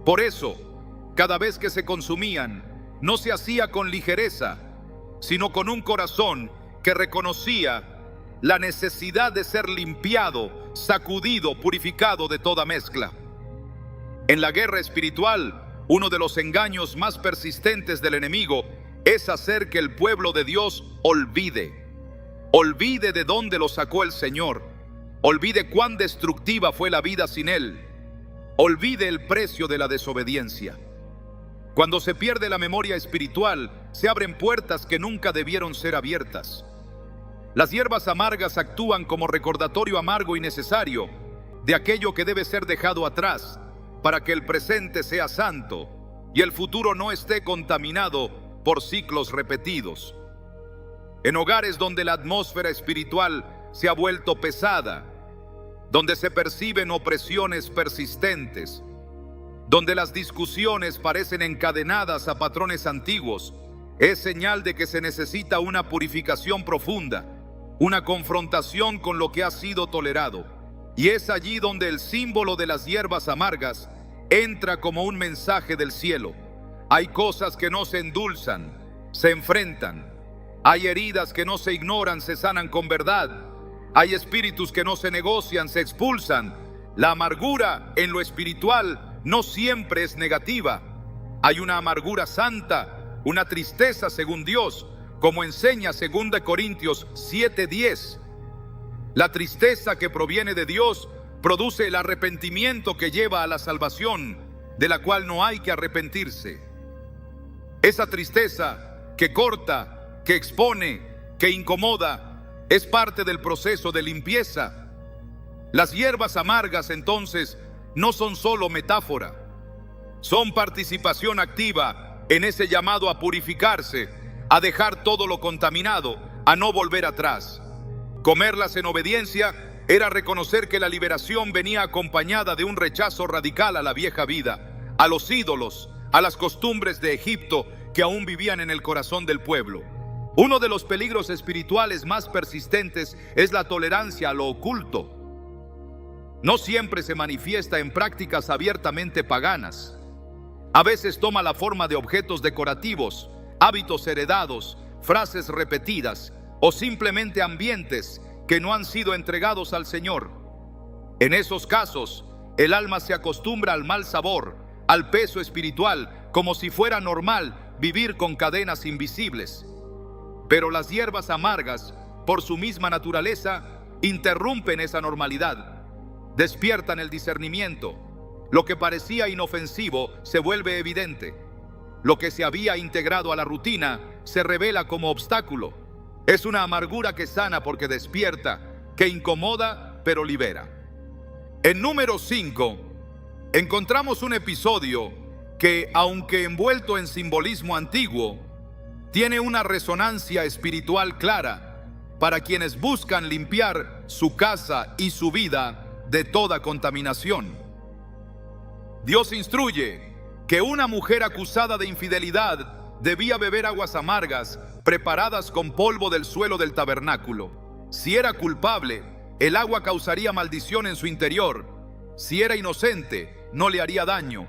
Por eso, cada vez que se consumían, no se hacía con ligereza, sino con un corazón que reconocía la necesidad de ser limpiado, sacudido, purificado de toda mezcla. En la guerra espiritual, uno de los engaños más persistentes del enemigo es hacer que el pueblo de Dios olvide de dónde lo sacó el Señor, olvide cuán destructiva fue la vida sin Él, olvide el precio de la desobediencia. Cuando se pierde la memoria espiritual, se abren puertas que nunca debieron ser abiertas. Las hierbas amargas actúan como recordatorio amargo y necesario de aquello que debe ser dejado atrás para que el presente sea santo y el futuro no esté contaminado por ciclos repetidos. En hogares donde la atmósfera espiritual se ha vuelto pesada, donde se perciben opresiones persistentes, donde las discusiones parecen encadenadas a patrones antiguos, es señal de que se necesita una purificación profunda, una confrontación con lo que ha sido tolerado. Y es allí donde el símbolo de las hierbas amargas entra como un mensaje del cielo. Hay cosas que no se endulzan, se enfrentan. Hay heridas que no se ignoran, se sanan con verdad. Hay espíritus que no se negocian, se expulsan. La amargura en lo espiritual no siempre es negativa. Hay una amargura santa, una tristeza según Dios, como enseña 2 Corintios 7:10. La tristeza que proviene de Dios produce el arrepentimiento que lleva a la salvación, de la cual no hay que arrepentirse. Esa tristeza que corta, que expone, que incomoda, es parte del proceso de limpieza. Las hierbas amargas, entonces, no son solo metáfora, son participación activa en ese llamado a purificarse, a dejar todo lo contaminado, a no volver atrás. Comerlas en obediencia era reconocer que la liberación venía acompañada de un rechazo radical a la vieja vida, a los ídolos, a las costumbres de Egipto que aún vivían en el corazón del pueblo. Uno de los peligros espirituales más persistentes es la tolerancia a lo oculto. No siempre se manifiesta en prácticas abiertamente paganas. A veces toma la forma de objetos decorativos, hábitos heredados, frases repetidas o simplemente ambientes que no han sido entregados al Señor. En esos casos, el alma se acostumbra al mal sabor, al peso espiritual, como si fuera normal vivir con cadenas invisibles. Pero las hierbas amargas, por su misma naturaleza, interrumpen esa normalidad, despiertan el discernimiento. Lo que parecía inofensivo se vuelve evidente. Lo que se había integrado a la rutina se revela como obstáculo. Es una amargura que sana porque despierta, que incomoda pero libera. En número 5, encontramos un episodio que, aunque envuelto en simbolismo antiguo, tiene una resonancia espiritual clara para quienes buscan limpiar su casa y su vida de toda contaminación. Dios instruye que una mujer acusada de infidelidad debía beber aguas amargas preparadas con polvo del suelo del tabernáculo. Si era culpable, el agua causaría maldición en su interior. Si era inocente, no le haría daño.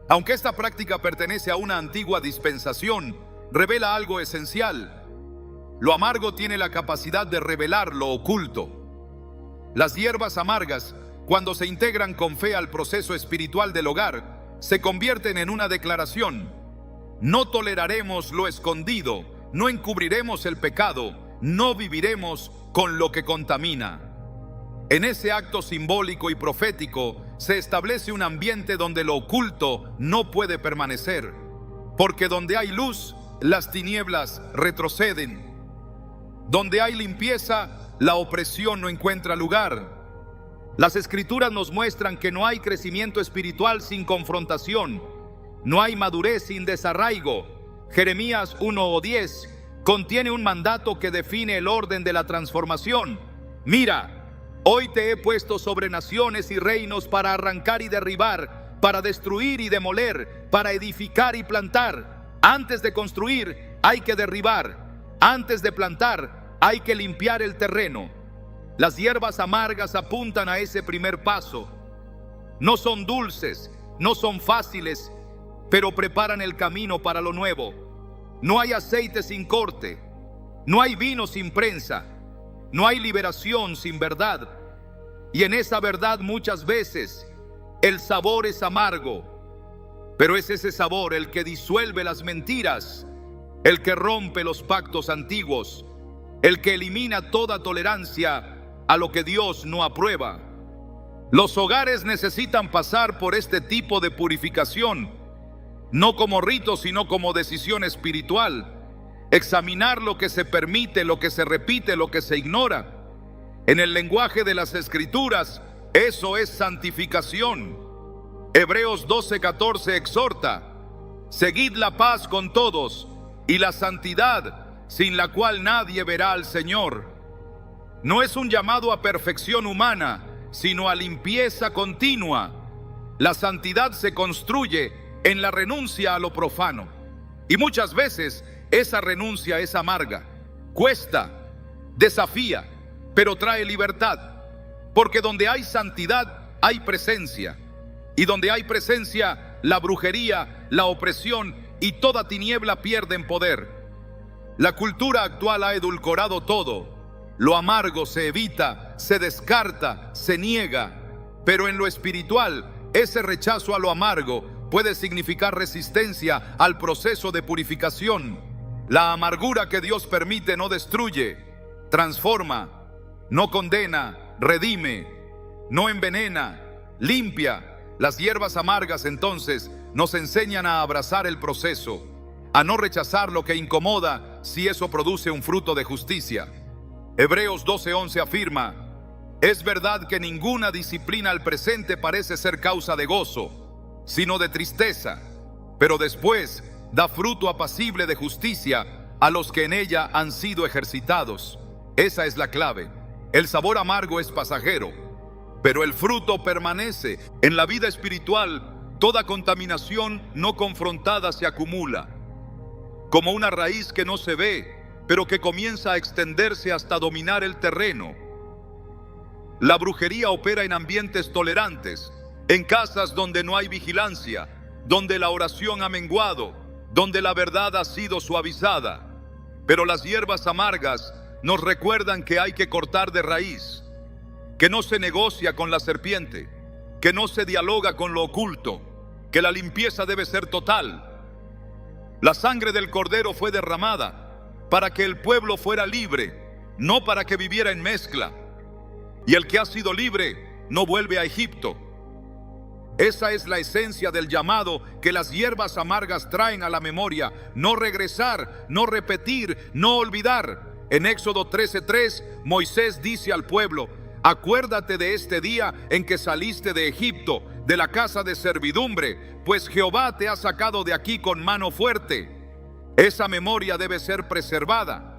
Aunque esta práctica pertenece a una antigua dispensación, revela algo esencial. Lo amargo tiene la capacidad de revelar lo oculto. Las hierbas amargas, cuando se integran con fe al proceso espiritual del hogar, se convierten en una declaración. No toleraremos lo escondido, no encubriremos el pecado, no viviremos con lo que contamina. En ese acto simbólico y profético se establece un ambiente donde lo oculto no puede permanecer, porque donde hay luz, las tinieblas retroceden. Donde hay limpieza, la opresión no encuentra lugar. Las Escrituras nos muestran que no hay crecimiento espiritual sin confrontación, no hay madurez sin desarraigo. Jeremías 1:10 contiene un mandato que define el orden de la transformación. Mira, hoy te he puesto sobre naciones y reinos para arrancar y derribar, para destruir y demoler, para edificar y plantar. Antes de construir hay que derribar, antes de plantar hay que limpiar el terreno. Las hierbas amargas apuntan a ese primer paso. No son dulces, no son fáciles, pero preparan el camino para lo nuevo. No hay aceite sin corte, no hay vino sin prensa, no hay liberación sin verdad. Y en esa verdad muchas veces el sabor es amargo, pero es ese sabor el que disuelve las mentiras, el que rompe los pactos antiguos, el que elimina toda tolerancia a lo que Dios no aprueba. Los hogares necesitan pasar por este tipo de purificación, no como rito, sino como decisión espiritual. Examinar lo que se permite, lo que se repite, lo que se ignora. En el lenguaje de las Escrituras, eso es santificación. Hebreos 12:14 exhorta: seguid la paz con todos y la santidad, sin la cual nadie verá al Señor. No es un llamado a perfección humana, sino a limpieza continua. La santidad se construye en la renuncia a lo profano. Y muchas veces esa renuncia es amarga, cuesta, desafía, pero trae libertad. Porque donde hay santidad, hay presencia. Y donde hay presencia, la brujería, la opresión y toda tiniebla pierden poder. La cultura actual ha edulcorado todo. Lo amargo se evita, se descarta, se niega. Pero en lo espiritual, ese rechazo a lo amargo puede significar resistencia al proceso de purificación. La amargura que Dios permite no destruye, transforma, no condena, redime, no envenena, limpia. Las hierbas amargas entonces nos enseñan a abrazar el proceso, a no rechazar lo que incomoda si eso produce un fruto de justicia. Hebreos 12:11 afirma: es verdad que ninguna disciplina al presente parece ser causa de gozo, sino de tristeza, pero después da fruto apacible de justicia a los que en ella han sido ejercitados. Esa es la clave. El sabor amargo es pasajero, pero el fruto permanece. En la vida espiritual, toda contaminación no confrontada se acumula, como una raíz que no se ve, pero que comienza a extenderse hasta dominar el terreno. La brujería opera en ambientes tolerantes, en casas donde no hay vigilancia, donde la oración ha menguado, donde la verdad ha sido suavizada. Pero las hierbas amargas nos recuerdan que hay que cortar de raíz, que no se negocia con la serpiente, que no se dialoga con lo oculto, que la limpieza debe ser total. La sangre del Cordero fue derramada para que el pueblo fuera libre, no para que viviera en mezcla. Y el que ha sido libre no vuelve a Egipto. Esa es la esencia del llamado que las hierbas amargas traen a la memoria: no regresar, no repetir, no olvidar. En Éxodo 13:3, Moisés dice al pueblo: acuérdate de este día en que saliste de Egipto, de la casa de servidumbre, pues Jehová te ha sacado de aquí con mano fuerte. Esa memoria debe ser preservada.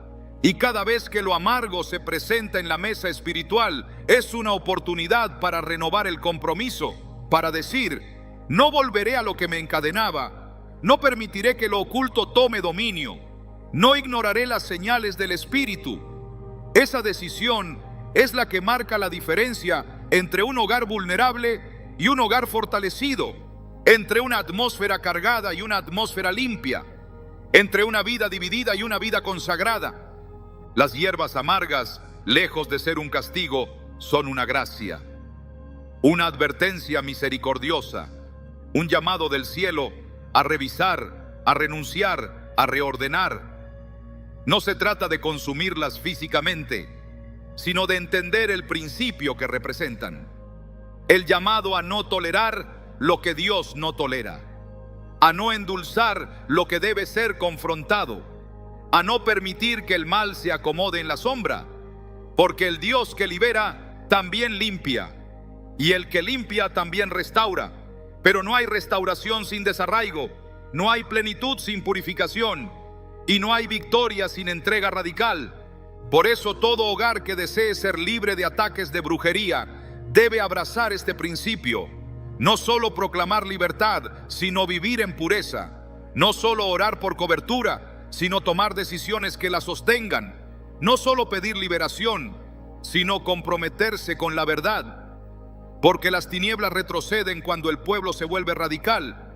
Y cada vez que lo amargo se presenta en la mesa espiritual, es una oportunidad para renovar el compromiso, para decir: no volveré a lo que me encadenaba, no permitiré que lo oculto tome dominio, no ignoraré las señales del Espíritu. Esa decisión es la que marca la diferencia entre un hogar vulnerable y un hogar fortalecido, entre una atmósfera cargada y una atmósfera limpia, entre una vida dividida y una vida consagrada. Las hierbas amargas, lejos de ser un castigo, son una gracia, una advertencia misericordiosa, un llamado del cielo a revisar, a renunciar, a reordenar. No se trata de consumirlas físicamente, sino de entender el principio que representan. El llamado a no tolerar lo que Dios no tolera, a no endulzar lo que debe ser confrontado, a no permitir que el mal se acomode en la sombra, porque el Dios que libera también limpia, y el que limpia también restaura. Pero no hay restauración sin desarraigo, no hay plenitud sin purificación, y no hay victoria sin entrega radical. Por eso todo hogar que desee ser libre de ataques de brujería debe abrazar este principio: no solo proclamar libertad, sino vivir en pureza; no solo orar por cobertura, sino tomar decisiones que la sostengan; no solo pedir liberación, sino comprometerse con la verdad. Porque las tinieblas retroceden cuando el pueblo se vuelve radical,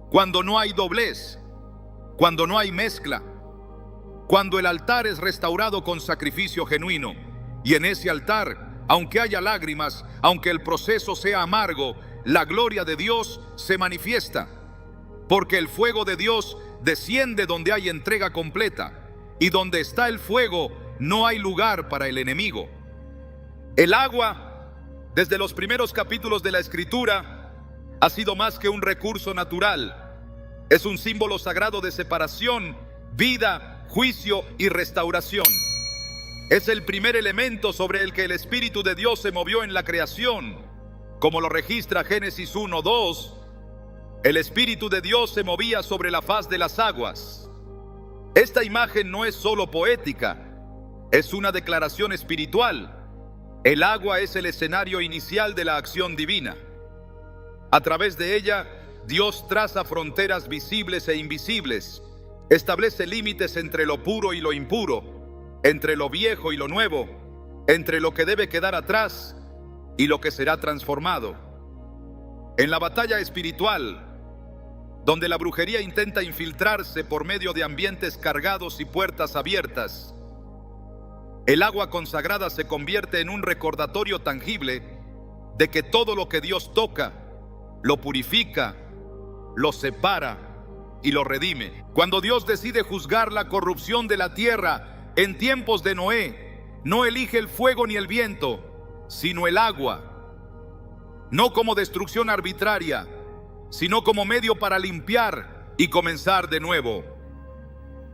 cuando no hay doblez, cuando no hay mezcla, cuando el altar es restaurado con sacrificio genuino. Y en ese altar, aunque haya lágrimas, aunque el proceso sea amargo, la gloria de Dios se manifiesta, porque el fuego de Dios desciende donde hay entrega completa, y donde está el fuego no hay lugar para el enemigo. El agua, desde los primeros capítulos de la Escritura, ha sido más que un recurso natural. Es un símbolo sagrado de separación, vida, juicio y restauración. Es el primer elemento sobre el que el Espíritu de Dios se movió en la creación. Como lo registra Génesis 1:2, el Espíritu de Dios se movía sobre la faz de las aguas. Esta imagen no es solo poética, es una declaración espiritual. El agua es el escenario inicial de la acción divina. A través de ella, Dios traza fronteras visibles e invisibles, establece límites entre lo puro y lo impuro, entre lo viejo y lo nuevo, entre lo que debe quedar atrás y lo que será transformado. En la batalla espiritual, donde la brujería intenta infiltrarse por medio de ambientes cargados y puertas abiertas, el agua consagrada se convierte en un recordatorio tangible de que todo lo que Dios toca, lo purifica, lo separa y lo redime. Cuando Dios decide juzgar la corrupción de la tierra en tiempos de Noé, no elige el fuego ni el viento, sino el agua, no como destrucción arbitraria, sino como medio para limpiar y comenzar de nuevo.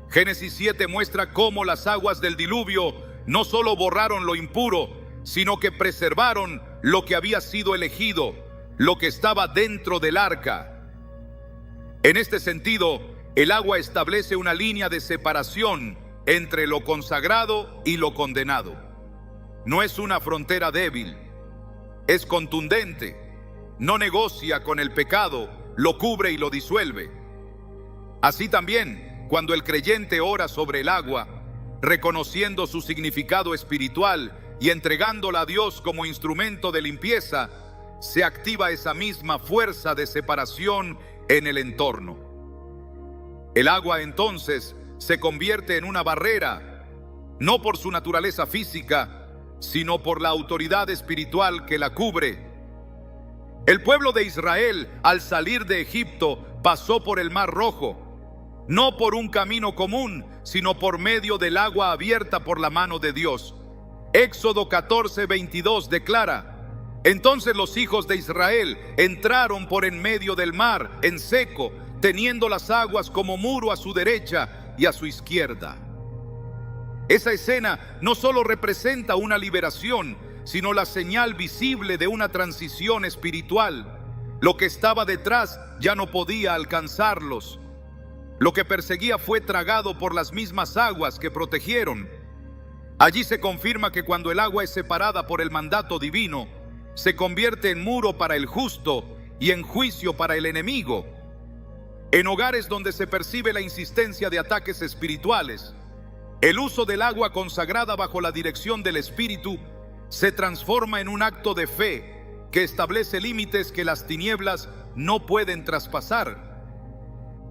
Génesis 7 muestra cómo las aguas del diluvio no solo borraron lo impuro, sino que preservaron lo que había sido elegido, lo que estaba dentro del arca. En este sentido, el agua establece una línea de separación entre lo consagrado y lo condenado. No es una frontera débil, es contundente. No negocia con el pecado, lo cubre y lo disuelve. Así también, cuando el creyente ora sobre el agua, reconociendo su significado espiritual y entregándola a Dios como instrumento de limpieza, se activa esa misma fuerza de separación en el entorno. El agua entonces se convierte en una barrera, no por su naturaleza física, sino por la autoridad espiritual que la cubre. El pueblo de Israel, al salir de Egipto, pasó por el Mar Rojo, no por un camino común, sino por medio del agua abierta por la mano de Dios. Éxodo 14:22 declara: Entonces los hijos de Israel entraron por en medio del mar en seco, teniendo las aguas como muro a su derecha y a su izquierda. Esa escena no solo representa una liberación, sino la señal visible de una transición espiritual. Lo que estaba detrás ya no podía alcanzarlos. Lo que perseguía fue tragado por las mismas aguas que protegieron. Allí se confirma que cuando el agua es separada por el mandato divino, se convierte en muro para el justo y en juicio para el enemigo. En hogares donde se percibe la insistencia de ataques espirituales, el uso del agua consagrada bajo la dirección del Espíritu se transforma en un acto de fe que establece límites que las tinieblas no pueden traspasar.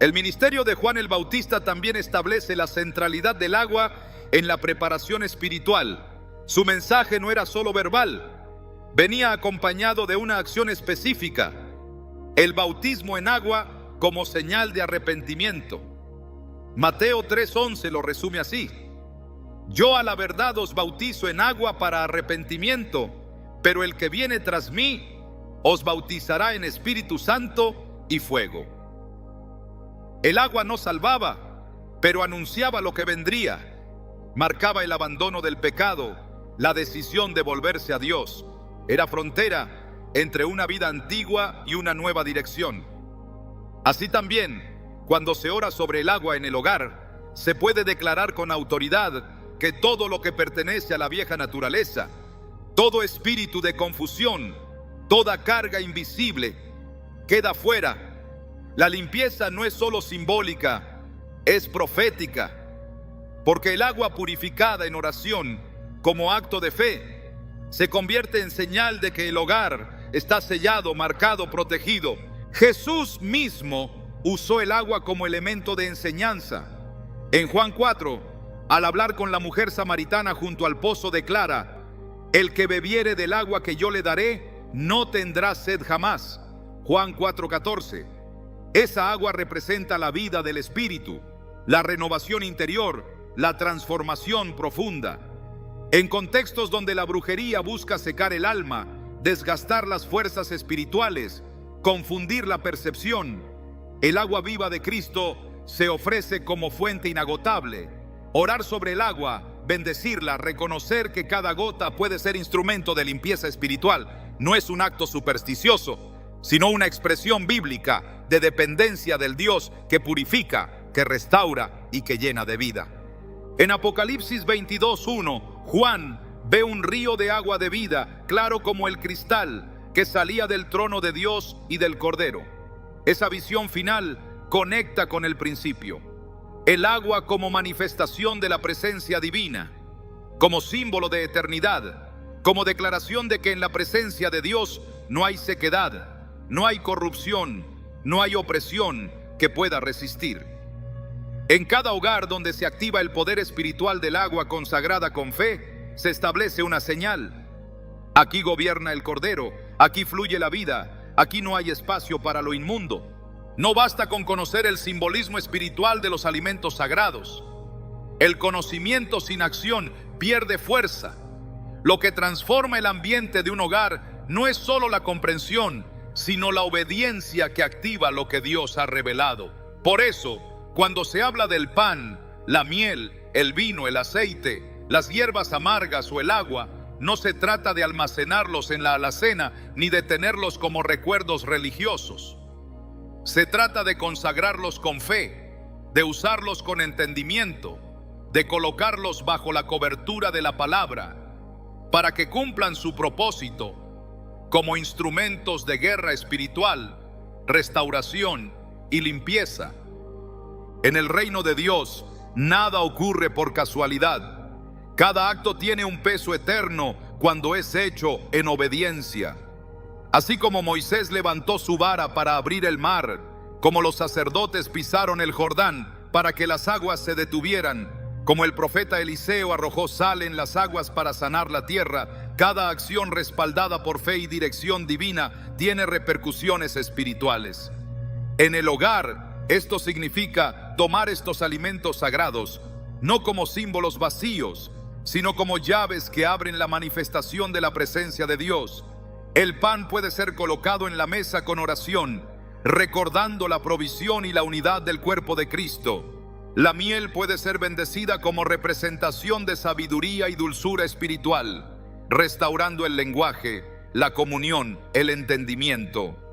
El ministerio de Juan el Bautista también establece la centralidad del agua en la preparación espiritual. Su mensaje no era solo verbal, venía acompañado de una acción específica: el bautismo en agua como señal de arrepentimiento. Mateo 3:11 lo resume así: yo a la verdad os bautizo en agua para arrepentimiento, pero el que viene tras mí os bautizará en Espíritu Santo y fuego. El agua no salvaba, pero anunciaba lo que vendría. Marcaba el abandono del pecado, la decisión de volverse a Dios. Era frontera entre una vida antigua y una nueva dirección. Así también, cuando se ora sobre el agua en el hogar, se puede declarar con autoridad que todo lo que pertenece a la vieja naturaleza, todo espíritu de confusión, toda carga invisible, queda fuera. La limpieza no es solo simbólica, es profética, porque el agua purificada en oración, como acto de fe, se convierte en señal de que el hogar está sellado, marcado, protegido. Jesús mismo usó el agua como elemento de enseñanza. En Juan 4, al hablar con la mujer samaritana junto al pozo, declara: el que bebiere del agua que yo le daré, no tendrá sed jamás. Juan 4:14. Esa agua representa la vida del Espíritu, la renovación interior, la transformación profunda. En contextos donde la brujería busca secar el alma, desgastar las fuerzas espirituales, confundir la percepción, el agua viva de Cristo se ofrece como fuente inagotable. Orar sobre el agua, bendecirla, reconocer que cada gota puede ser instrumento de limpieza espiritual, no es un acto supersticioso, sino una expresión bíblica de dependencia del Dios que purifica, que restaura y que llena de vida. En Apocalipsis 22:1, Juan ve un río de agua de vida, claro como el cristal, que salía del trono de Dios y del Cordero. Esa visión final conecta con el principio. El agua como manifestación de la presencia divina, como símbolo de eternidad, como declaración de que en la presencia de Dios no hay sequedad, no hay corrupción, no hay opresión que pueda resistir. En cada hogar donde se activa el poder espiritual del agua consagrada con fe, se establece una señal. Aquí gobierna el Cordero, aquí fluye la vida, aquí no hay espacio para lo inmundo. No basta con conocer el simbolismo espiritual de los alimentos sagrados. El conocimiento sin acción pierde fuerza. Lo que transforma el ambiente de un hogar no es solo la comprensión, sino la obediencia que activa lo que Dios ha revelado. Por eso, cuando se habla del pan, la miel, el vino, el aceite, las hierbas amargas o el agua, no se trata de almacenarlos en la alacena ni de tenerlos como recuerdos religiosos. Se trata de consagrarlos con fe, de usarlos con entendimiento, de colocarlos bajo la cobertura de la palabra, para que cumplan su propósito como instrumentos de guerra espiritual, restauración y limpieza. En el reino de Dios, nada ocurre por casualidad. Cada acto tiene un peso eterno cuando es hecho en obediencia. Así como Moisés levantó su vara para abrir el mar, como los sacerdotes pisaron el Jordán para que las aguas se detuvieran, como el profeta Eliseo arrojó sal en las aguas para sanar la tierra, cada acción respaldada por fe y dirección divina tiene repercusiones espirituales. En el hogar, esto significa tomar estos alimentos sagrados, no como símbolos vacíos, sino como llaves que abren la manifestación de la presencia de Dios. El pan puede ser colocado en la mesa con oración, recordando la provisión y la unidad del cuerpo de Cristo. La miel puede ser bendecida como representación de sabiduría y dulzura espiritual, restaurando el lenguaje, la comunión, el entendimiento.